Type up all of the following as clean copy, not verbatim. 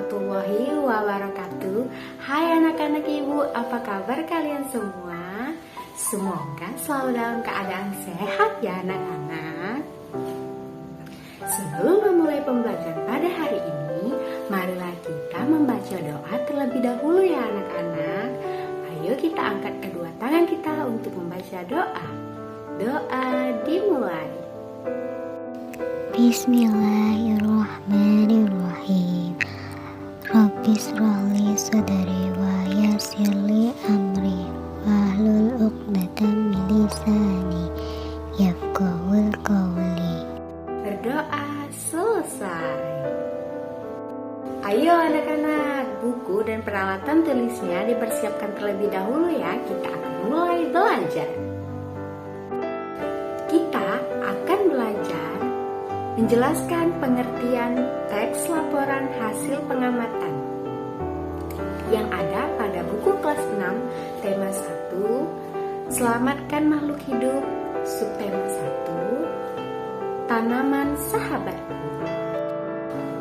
warahmatullahi wabarakatuh. Hai anak-anak ibu, apa kabar kalian semua? Semoga selalu dalam keadaan sehat ya anak-anak. Sebelum memulai pembelajaran pada hari ini, marilah kita membaca doa terlebih dahulu ya anak-anak. Ayo kita angkat kedua tangan kita untuk membaca doa. Doa dimulai. Bismillahirrahmanirrahim. Rabbi shrahli sadri wa yassir li amri wahlul 'uqdatam min lisani yafqahul qawli. Berdoa selesai. Ayo anak-anak, buku dan peralatan tulisnya dipersiapkan terlebih dahulu ya. Kita akan mulai belajar. Kita akan belajar menjelaskan pengertian teks laporan hasil pengamatan yang ada pada buku kelas 6 tema 1 Selamatkan makhluk hidup, subtema 1 Tanaman sahabatku.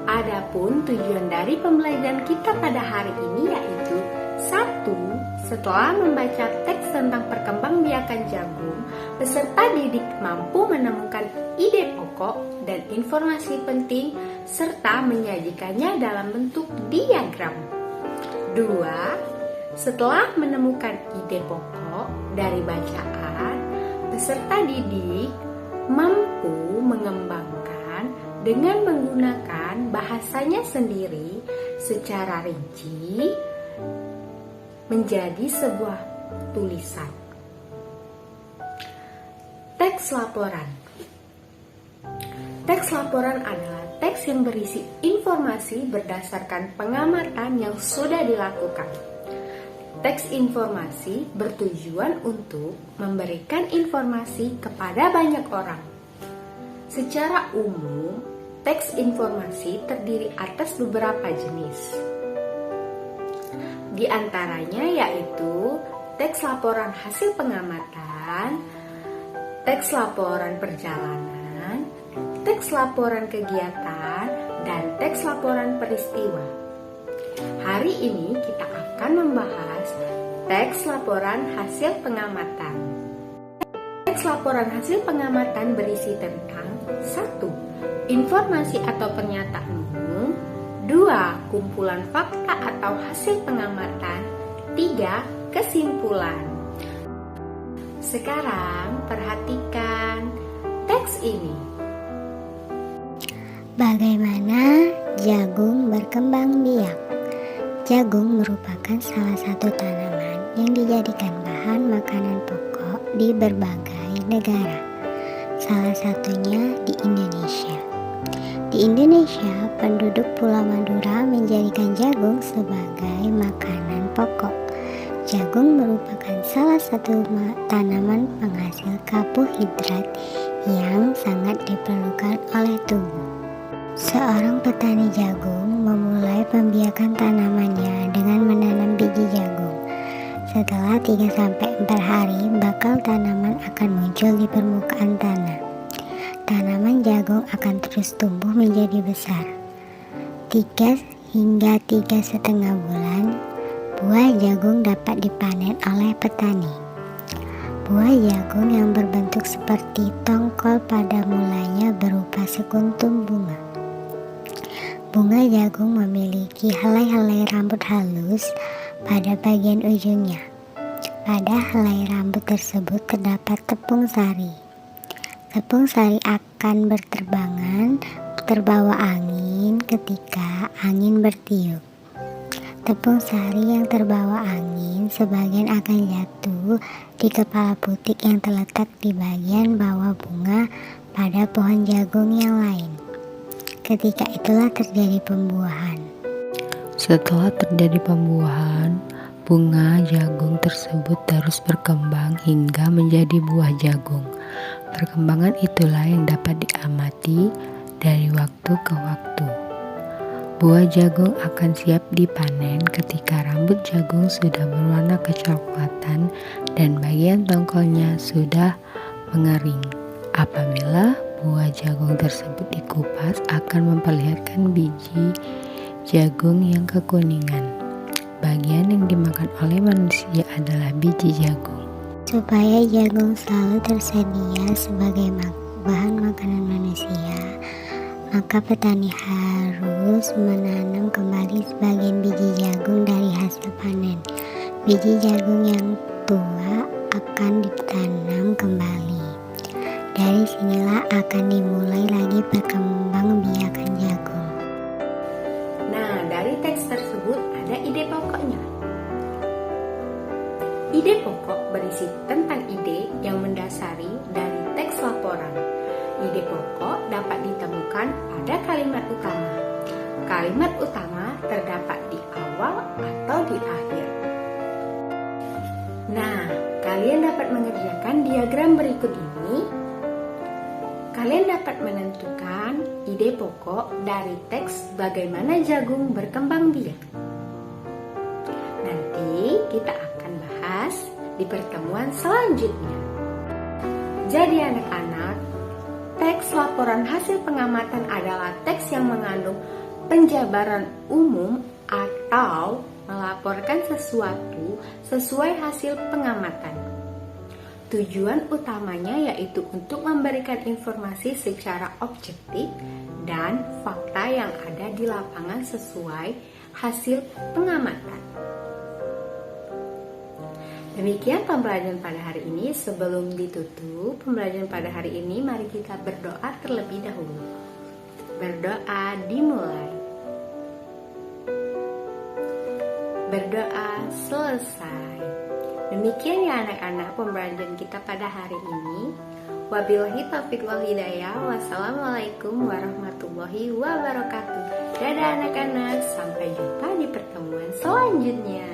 Adapun tujuan dari pembelajaran kita pada hari ini yaitu 1. Setelah membaca teks tentang perkembangbiakan jagung, peserta didik mampu menemukan ide pokok dan informasi penting serta menyajikannya dalam bentuk diagram. 2. Setelah menemukan ide pokok dari bacaan, peserta didik mampu mengembangkan dengan menggunakan bahasanya sendiri secara rinci menjadi sebuah tulisan. Teks laporan. Teks laporan adalah teks yang berisi informasi berdasarkan pengamatan yang sudah dilakukan. Teks informasi bertujuan untuk memberikan informasi kepada banyak orang. Secara umum, teks informasi terdiri atas beberapa jenis. Di antaranya yaitu teks laporan hasil pengamatan, teks laporan perjalanan, teks laporan kegiatan, dan teks laporan peristiwa. Hari ini kita akan membahas teks laporan hasil pengamatan. Teks laporan hasil pengamatan berisi tentang 1. Informasi atau pernyataan umum, 2. Kumpulan fakta atau hasil pengamatan, 3. Kesimpulan. Sekarang perhatikan teks ini. Bagaimana jagung berkembang biak? Jagung merupakan salah satu tanaman yang dijadikan bahan makanan pokok di berbagai negara. Salah satunya di Indonesia. Di Indonesia, penduduk Pulau Madura menjadikan jagung sebagai makanan pokok. Jagung merupakan salah satu tanaman penghasil karbohidrat yang sangat diperlukan oleh tubuh. Seorang petani jagung memulai pembiakan tanamannya dengan menanam biji jagung. Setelah 3-4 hari, bakal tanaman akan muncul di permukaan tanah. Tanaman jagung akan terus tumbuh menjadi besar. 3 hingga 3,5 bulan, buah jagung dapat dipanen oleh petani. Buah jagung yang berbentuk seperti tongkol pada mulanya berupa sekuntum bunga. Bunga jagung memiliki helai-helai rambut halus pada bagian ujungnya. Pada helai rambut tersebut terdapat tepung sari. Tepung sari akan berterbangan terbawa angin ketika angin bertiup. Tepung sari yang terbawa angin sebagian akan jatuh di kepala putik yang terletak di bagian bawah bunga pada pohon jagung yang lain. Ketika itulah terjadi pembuahan. Setelah terjadi pembuahan, bunga jagung tersebut terus berkembang hingga menjadi buah jagung. Perkembangan itulah yang dapat diamati dari waktu ke waktu. Buah jagung akan siap dipanen ketika rambut jagung sudah berwarna kecoklatan dan bagian tongkolnya sudah mengering. Apabila buah jagung tersebut dikupas akan memperlihatkan biji jagung yang kekuningan. Bagian yang dimakan oleh manusia adalah biji jagung. Supaya jagung selalu tersedia sebagai bahan makanan manusia, maka petani harus menanam kembali sebagian biji jagung dari hasil panen. Biji jagung yang tua akan ditanam kembali. Dari sinilah akan dimulai lagi perkembangbiakan jagung. Nah, dari teks tersebut ada ide pokoknya. Ide pokok berisi tentang ide yang mendasari dari teks laporan. Ide pokok dapat ditemukan pada kalimat utama. Kalimat utama terdapat di awal atau di akhir. Nah, kalian dapat mengerjakan diagram berikut ini. Kalian dapat menentukan ide pokok dari teks bagaimana jagung berkembang biak. Nanti kita akan bahas di pertemuan selanjutnya. Jadi anak-anak, teks laporan hasil pengamatan adalah teks yang mengandung penjabaran umum atau melaporkan sesuatu sesuai hasil pengamatan. Tujuan utamanya yaitu untuk memberikan informasi secara objektif dan fakta yang ada di lapangan sesuai hasil pengamatan. Demikian pembelajaran pada hari ini. Sebelum ditutup pembelajaran pada hari ini, mari kita berdoa terlebih dahulu. Berdoa dimulai. Berdoa selesai. Demikian ya anak-anak pembelajaran kita pada hari ini. Wabillahi taufiq wal hidayah. Wassalamualaikum warahmatullahi wabarakatuh. Dadah anak-anak, sampai jumpa di pertemuan selanjutnya.